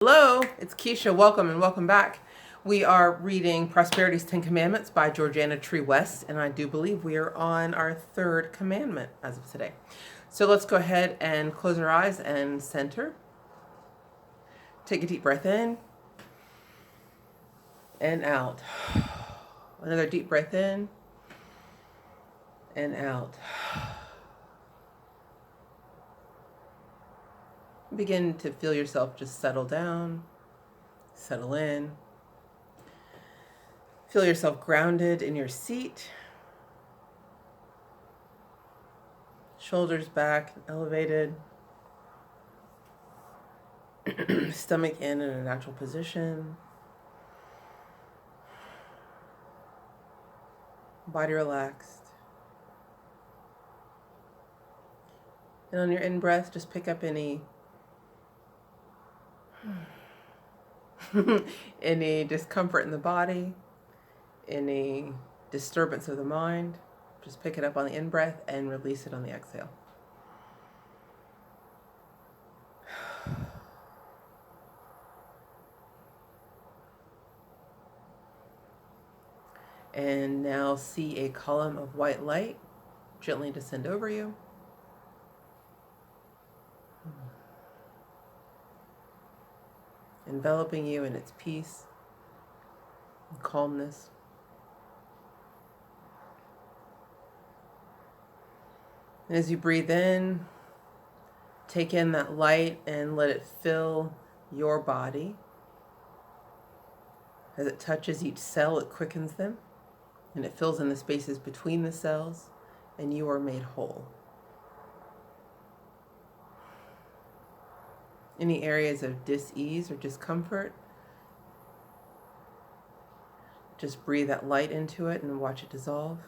Hello, it's Kesha. Welcome and welcome back. We are reading Prosperity's 10 Commandments by Georgiana Tree West, and I do believe we are on our third commandment as of today. So let's go ahead and close our eyes and center. Take a deep breath in and out. Another deep breath in and out. Begin to feel yourself just settle down, settle in. Feel yourself grounded in your seat. Shoulders back, elevated. Stomach in a natural position. Body relaxed. And on your in-breath, just pick up any discomfort in the body, any disturbance of the mind. Just pick it up on the in-breath and release it on the exhale. And now see a column of white light gently descend over you. Enveloping you in its peace and calmness. And as you breathe in, take in that light and let it fill your body. As it touches each cell, it quickens them, and it fills in the spaces between the cells, and you are made whole. Any areas of dis-ease or discomfort, just breathe that light into it and watch it dissolve.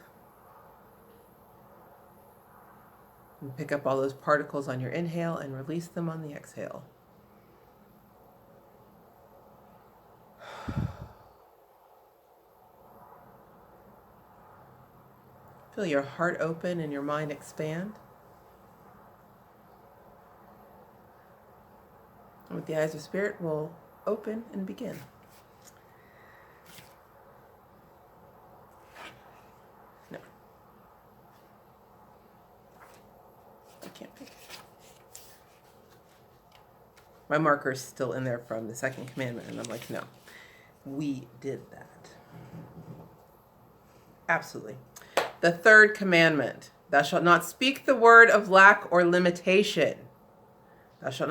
And pick up all those particles on your inhale and release them on the exhale. Feel your heart open and your mind expand. And with the eyes of spirit, we'll open and begin. No. I can't pick. My marker's still in there from the second commandment, and I'm like, no, we did that. Absolutely. The third commandment, thou shalt not speak the word of lack or limitation. Thou shalt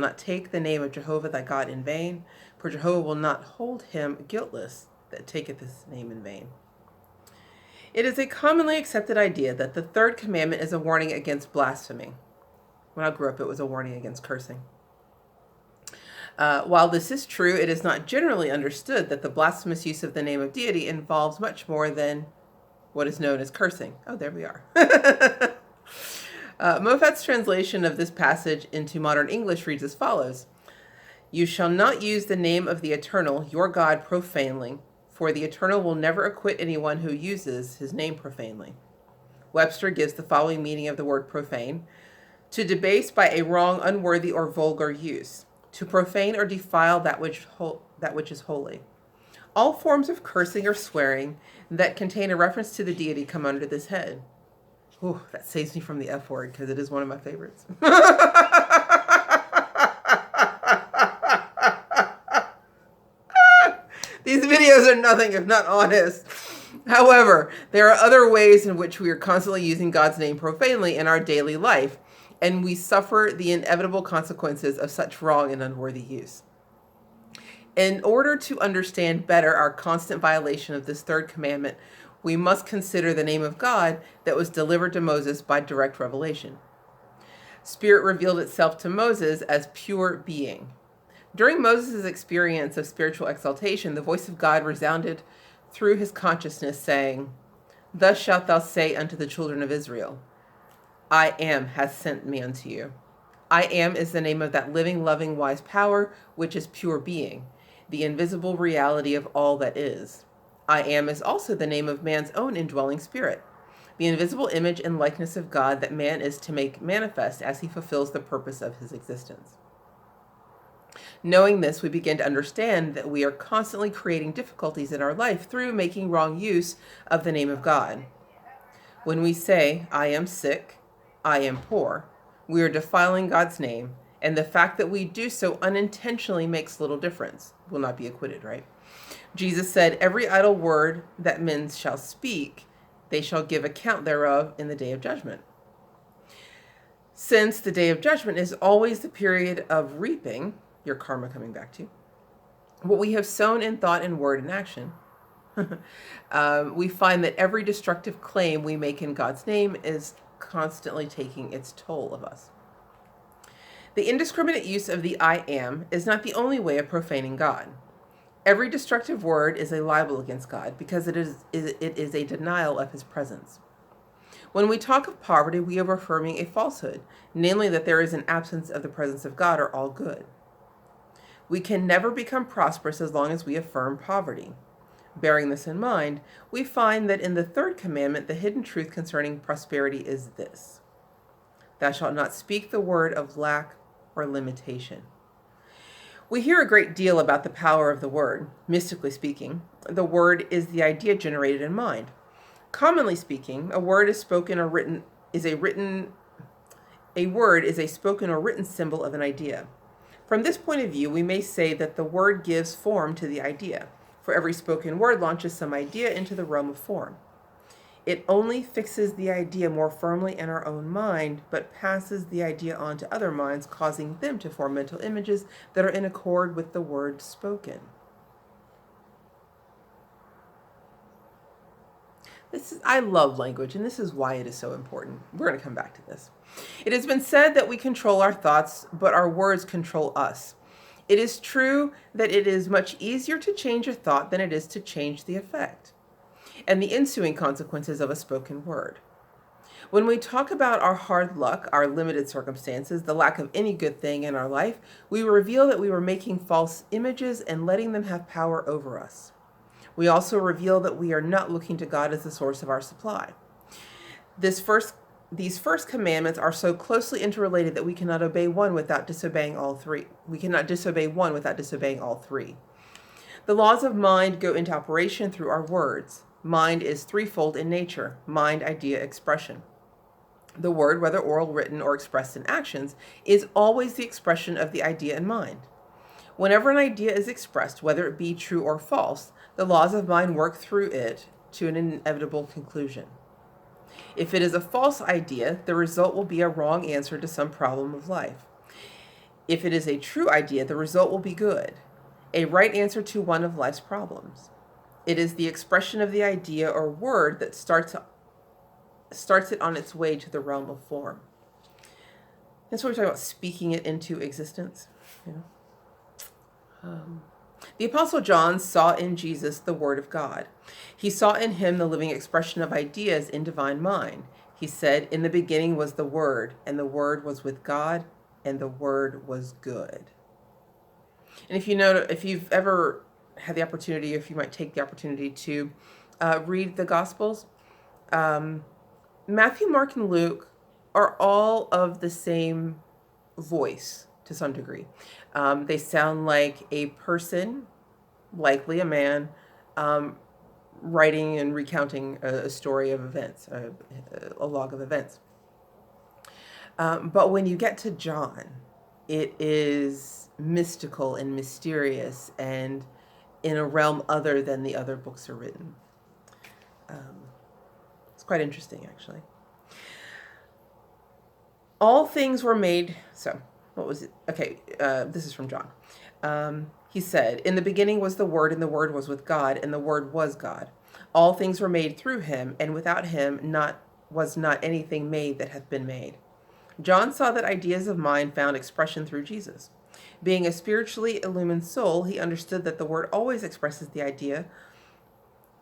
not take the name of Jehovah thy God in vain, for Jehovah will not hold him guiltless that taketh his name in vain. It is a commonly accepted idea that the third commandment is a warning against blasphemy. When I grew up, it was a warning against cursing. While this is true, it is not generally understood that the blasphemous use of the name of deity involves much more than what is known as cursing. Oh, there we are. Moffat's translation of this passage into modern English reads as follows: You shall not use the name of the Eternal, your God, profanely, for the Eternal will never acquit anyone who uses his name profanely. Webster gives the following meaning of the word profane: to debase by a wrong, unworthy, or vulgar use. To profane or defile that which is holy. All forms of cursing or swearing that contain a reference to the deity come under this head. Ooh, that saves me from the F word because it is one of my favorites. These videos are nothing if not honest. However, there are other ways in which we are constantly using God's name profanely in our daily life, and we suffer the inevitable consequences of such wrong and unworthy use. In order to understand better our constant violation of this third commandment, we must consider the name of God that was delivered to Moses by direct revelation. Spirit revealed itself to Moses as pure being. During Moses' experience of spiritual exaltation, the voice of God resounded through his consciousness, saying, Thus shalt thou say unto the children of Israel, I am hath sent me unto you. I am is the name of that living, loving, wise power, which is pure being, the invisible reality of all that is. I am is also the name of man's own indwelling spirit, the invisible image and likeness of God that man is to make manifest as he fulfills the purpose of his existence. Knowing this, we begin to understand that we are constantly creating difficulties in our life through making wrong use of the name of God. When we say, I am sick, I am poor, we are defiling God's name, and the fact that we do so unintentionally makes little difference. We'll not be acquitted, right? Jesus said, every idle word that men shall speak, they shall give account thereof in the day of judgment. Since the day of judgment is always the period of reaping, your karma coming back to you, what we have sown in thought and word and action, we find that every destructive claim we make in God's name is constantly taking its toll of us. The indiscriminate use of the I am is not the only way of profaning God. Every destructive word is a libel against God because it is a denial of his presence. When we talk of poverty, we are affirming a falsehood, namely that there is an absence of the presence of God or all good. We can never become prosperous as long as we affirm poverty. Bearing this in mind, we find that in the Third Commandment, the hidden truth concerning prosperity is this: thou shalt not speak the word of lack or limitation. We hear a great deal about the power of the word. Mystically speaking, the word is the idea generated in mind. Commonly speaking, a word is spoken or written a word is a spoken or written symbol of an idea. From this point of view, we may say that the word gives form to the idea. For every spoken word launches some idea into the realm of form. It only fixes the idea more firmly in our own mind, but passes the idea on to other minds, causing them to form mental images that are in accord with the word spoken. I love language, and this is why it is so important. We're going to come back to this. It has been said that we control our thoughts, but our words control us. It is true that it is much easier to change a thought than it is to change the effect and the ensuing consequences of a spoken word. When we talk about our hard luck, our limited circumstances, the lack of any good thing in our life, we reveal that we were making false images and letting them have power over us. We also reveal that we are not looking to God as the source of our supply. These first commandments are so closely interrelated that we cannot obey one without disobeying all three. We cannot disobey one without disobeying all three. The laws of mind go into operation through our words. Mind is threefold in nature: mind, idea, expression. The word, whether oral, written, or expressed in actions, is always the expression of the idea in mind. Whenever an idea is expressed, whether it be true or false, the laws of mind work through it to an inevitable conclusion. If it is a false idea, the result will be a wrong answer to some problem of life. If it is a true idea, the result will be good, a right answer to one of life's problems. It is the expression of the idea or word that starts it on its way to the realm of form. That's what we're talking about, speaking it into existence. The Apostle John saw in Jesus the Word of God. He saw in him the living expression of ideas in divine mind. He said, in the beginning was the Word, and the Word was with God, and the Word was good. And if you've ever had the opportunity, if you might take the opportunity to read the Gospels, Matthew, Mark, and Luke are all of the same voice to some degree. They sound like a person, likely a man, writing and recounting a story of events, a log of events. But when you get to John, it is mystical and mysterious and in a realm other than the other books are written. It's quite interesting, actually. All things were made, so what was it? Okay, this is from John. He said, in the beginning was the Word, and the Word was with God, and the Word was God. All things were made through him, and without him was not anything made that hath been made. John saw that ideas of mind found expression through Jesus. Being a spiritually illumined soul, he understood that the Word always expresses the idea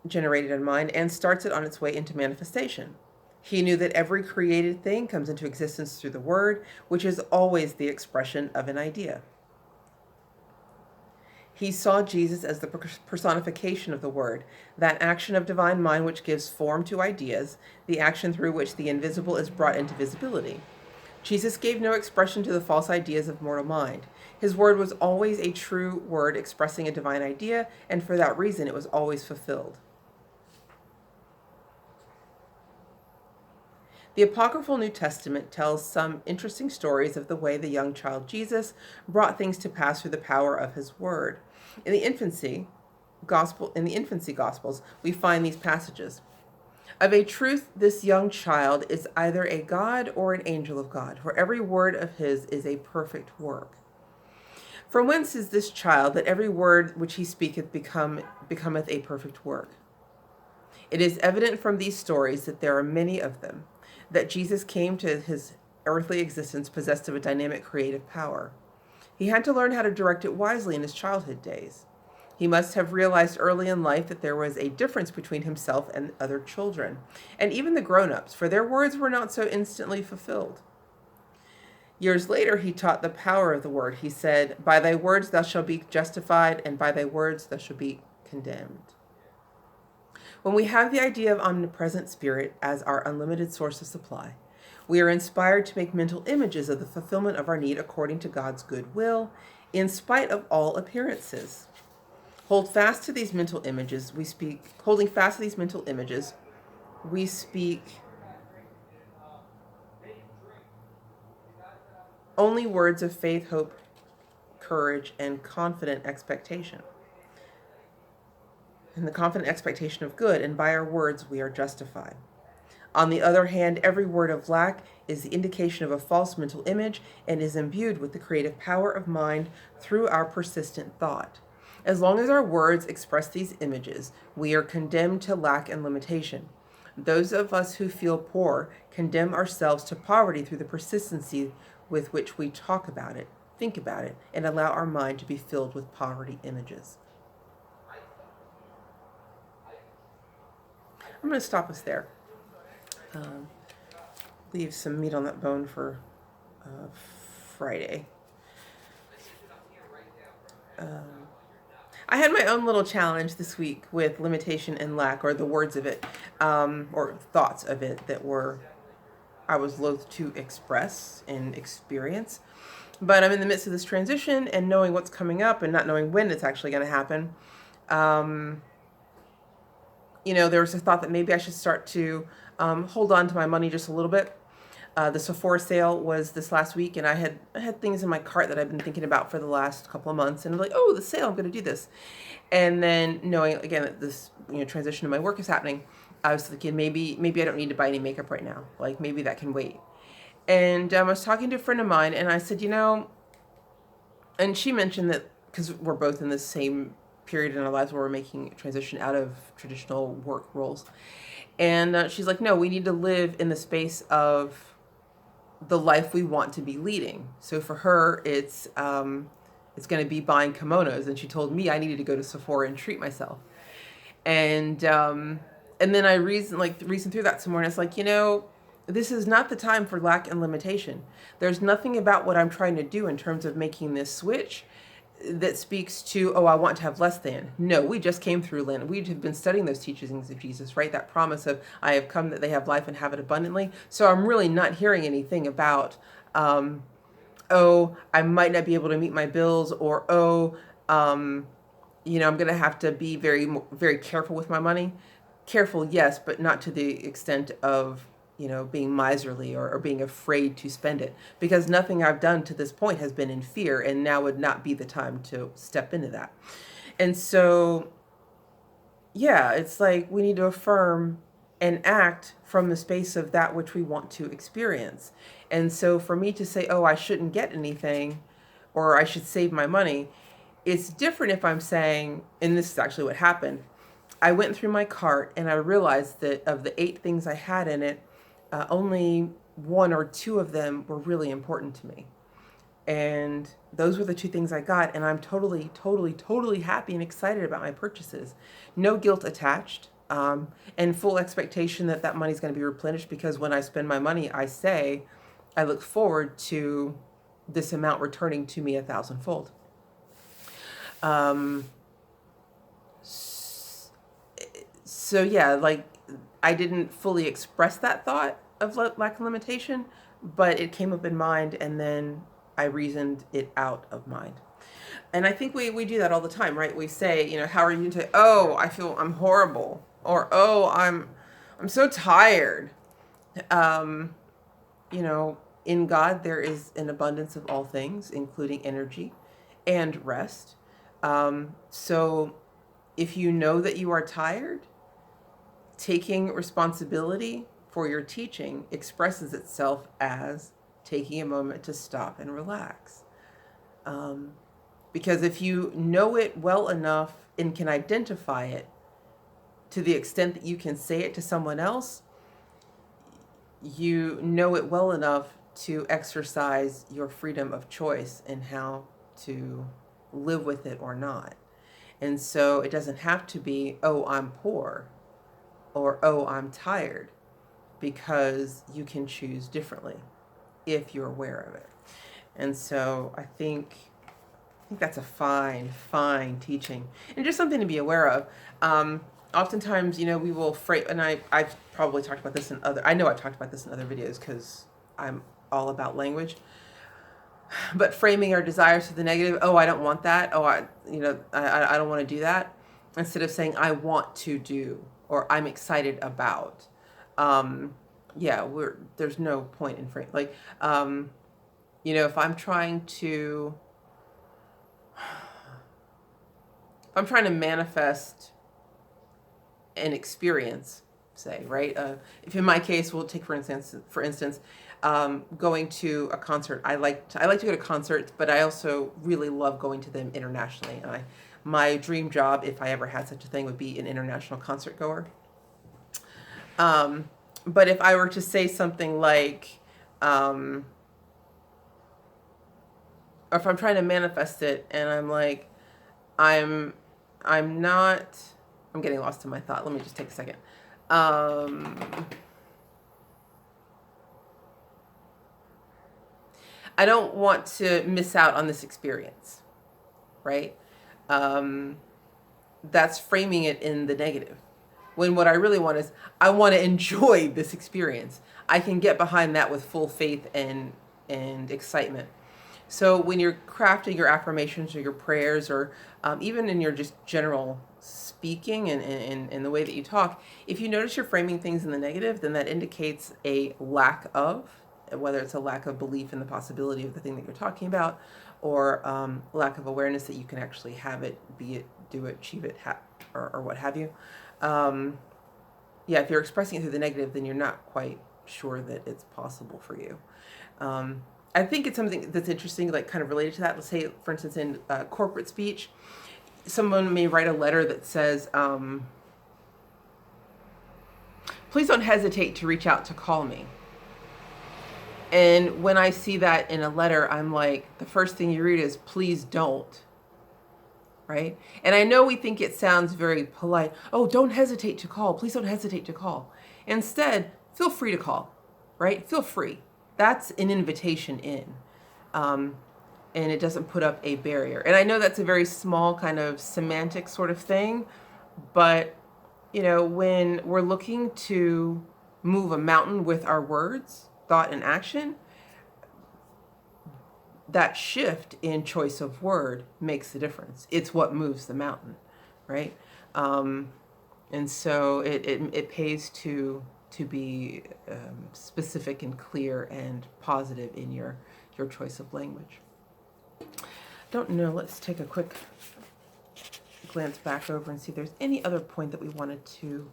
generated in mind and starts it on its way into manifestation. He knew that every created thing comes into existence through the Word, which is always the expression of an idea. He saw Jesus as the personification of the Word, that action of divine mind which gives form to ideas, the action through which the invisible is brought into visibility. Jesus gave no expression to the false ideas of mortal mind. His word was always a true word expressing a divine idea, and for that reason it was always fulfilled. The apocryphal New Testament tells some interesting stories of the way the young child Jesus brought things to pass through the power of his word. In the infancy gospels, we find these passages. Of a truth, this young child is either a god or an angel of God, for every word of his is a perfect work. From whence is this child that every word which he speaketh becometh a perfect work? It is evident from these stories that there are many of them, that Jesus came to his earthly existence possessed of a dynamic creative power. He had to learn how to direct it wisely in his childhood days. He must have realized early in life that there was a difference between himself and other children, and even the grown-ups, for their words were not so instantly fulfilled. Years later, he taught the power of the word. He said, "By thy words thou shalt be justified, and by thy words thou shalt be condemned." When we have the idea of omnipresent spirit as our unlimited source of supply, we are inspired to make mental images of the fulfillment of our need according to God's good will, in spite of all appearances. Holding fast to these mental images, we speak only words of faith, hope, courage, and confident expectation. And the confident expectation of good, and by our words we are justified. On the other hand, every word of lack is the indication of a false mental image and is imbued with the creative power of mind through our persistent thought. As long as our words express these images, we are condemned to lack and limitation. Those of us who feel poor condemn ourselves to poverty through the persistency with which we talk about it, think about it, and allow our mind to be filled with poverty images. I'm going to stop us there. Leave some meat on that bone for Friday. I had my own little challenge this week with limitation and lack, or the words of it, or thoughts of it that I was loath to express and experience. But I'm in the midst of this transition and knowing what's coming up and not knowing when it's actually going to happen. There was a thought that maybe I should start to hold on to my money just a little bit. The Sephora sale was this last week, and I had things in my cart that I've been thinking about for the last couple of months, and I'm like, oh, the sale, I'm going to do this. And then knowing again that this transition in my work is happening, I was thinking maybe I don't need to buy any makeup right now. Like maybe that can wait. And I was talking to a friend of mine, and I said, and she mentioned that because we're both in the same period in our lives where we're making a transition out of traditional work roles. And she's like, no, we need to live in the space of the life we want to be leading. So for her, it's going to be buying kimonos. And she told me I needed to go to Sephora and treat myself. And then I reasoned through that some more. And it's like, this is not the time for lack and limitation. There's nothing about what I'm trying to do in terms of making this switch that speaks to, I want to have less than. No, we just came through Lent. We have been studying those teachings of Jesus, right? That promise of, I have come that they have life and have it abundantly. So I'm really not hearing anything about, I might not be able to meet my bills, or, I'm going to have to be very, very careful with my money. Careful, yes, but not to the extent of, being miserly or being afraid to spend it, because nothing I've done to this point has been in fear, and now would not be the time to step into that. And so, yeah, it's like we need to affirm and act from the space of that which we want to experience. And so for me to say, I shouldn't get anything, or I should save my money, it's different if I'm saying, and this is actually what happened, I went through my cart and I realized that of the 8 things I had in it, only 1 or 2 of them were really important to me. And those were the 2 things I got. And I'm totally, totally, totally happy and excited about my purchases. No guilt attached, and full expectation that money's going to be replenished, because when I spend my money, I say, I look forward to this amount returning to me 1,000-fold. So yeah, I didn't fully express that thought of lack and limitation, but it came up in mind, and then I reasoned it out of mind. And I think we do that all the time, right? We say, how are you today? Oh, I'm horrible. Or, oh, I'm so tired. In God, there is an abundance of all things, including energy and rest. So if you know that you are tired, taking responsibility for your teaching expresses itself as taking a moment to stop and relax. Because if you know it well enough and can identify it to the extent that you can say it to someone else, you know it well enough to exercise your freedom of choice in how to live with it or not. And so it doesn't have to be, oh, I'm poor, or oh, I'm tired, because you can choose differently if you're aware of it. And so I think that's a fine teaching, and just something to be aware of. Oftentimes, we will frame, and I've probably talked about this I know I've talked about this in other videos because I'm all about language. But framing our desires to the negative, oh, I don't want that. Oh, I don't want to do that. Instead of saying I want to do, or I'm excited about. There's no point in frame. Like, if I'm trying to manifest an experience, say, right? If in my case, we'll take for instance, going to a concert. I like to go to concerts, but I also really love going to them internationally. And my dream job, if I ever had such a thing, would be an international concert goer. But if I were to say something like, or if I'm trying to manifest it, and I'm like, I'm getting lost in my thought. Let me just take a second. I don't want to miss out on this experience, right? That's framing it in the negative. When what I really want is, I want to enjoy this experience. I can get behind that with full faith and excitement. So when you're crafting your affirmations or your prayers, or even in your just general speaking and the way that you talk, if you notice you're framing things in the negative, then that indicates a lack of, whether it's a lack of belief in the possibility of the thing that you're talking about, or lack of awareness that you can actually have it, be it, do it, achieve it, or what have you. If you're expressing it through the negative, then you're not quite sure that it's possible for you. I think it's something that's interesting, like kind of related to that. Let's say, for instance, in corporate speech, someone may write a letter that says, please don't hesitate to reach out to call me. And when I see that in a letter, I'm like, the first thing you read is, please don't. Right? And I know we think it sounds very polite. Oh, don't hesitate to call. Please don't hesitate to call. Instead, feel free to call, right? Feel free. That's an invitation in. And it doesn't put up a barrier. And I know that's a very small kind of semantic sort of thing, but when we're looking to move a mountain with our words, thought, and action, that shift in choice of word makes the difference. It's what moves the mountain, right? And so it pays to be specific and clear and positive in your choice of language. Don't know. Let's take a quick glance back over and see if there's any other point that we wanted to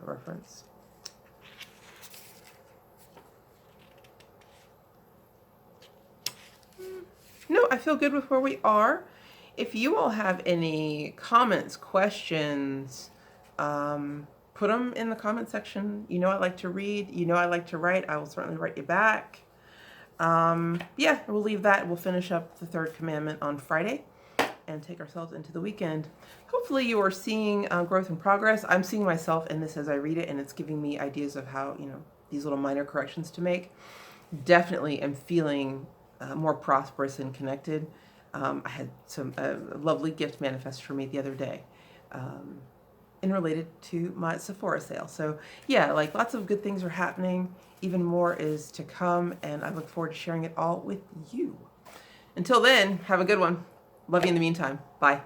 reference. No, I feel good with where we are. If you all have any comments, questions, put them in the comment section. I like to read. I like to write. I will certainly write you back. We'll leave that. We'll finish up the Third Commandment on Friday and take ourselves into the weekend. Hopefully you are seeing growth and progress. I'm seeing myself in this as I read it, and it's giving me ideas of how, these little minor corrections to make. Definitely am feeling more prosperous and connected. I had some lovely gift manifest for me the other day, and related to my Sephora sale. So lots of good things are happening, even more is to come, and I look forward to sharing it all with you. Until then, have a good one. Love you in the meantime. Bye.